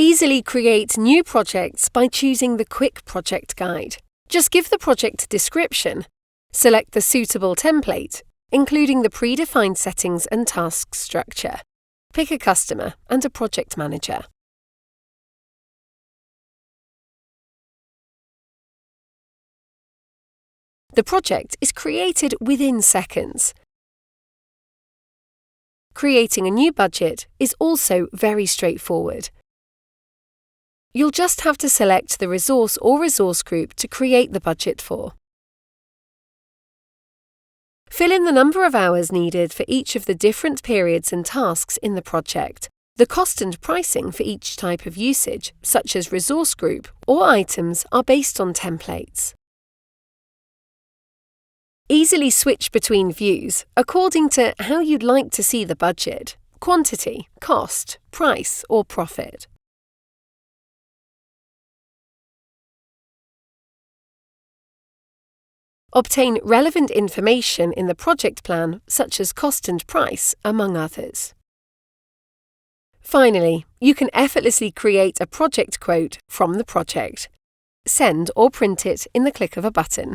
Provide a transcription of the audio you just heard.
Easily create new projects by choosing the Quick Project Guide. Just give the project a description, select the suitable template, including the predefined settings and task structure. Pick a customer and a project manager. The project is created within seconds. Creating a new budget is also very straightforward. You'll just have to select the resource or resource group to create the budget for. Fill in the number of hours needed for each of the different periods and tasks in the project, the cost and pricing for each type of usage, such as resource group or items, are based on templates. Easily switch between views according to how you'd like to see the budget: quantity, cost, price, or profit. Obtain relevant information in the project plan, such as cost and price, among others. Finally, you can effortlessly create a project quote from the project. Send or print it in the click of a button.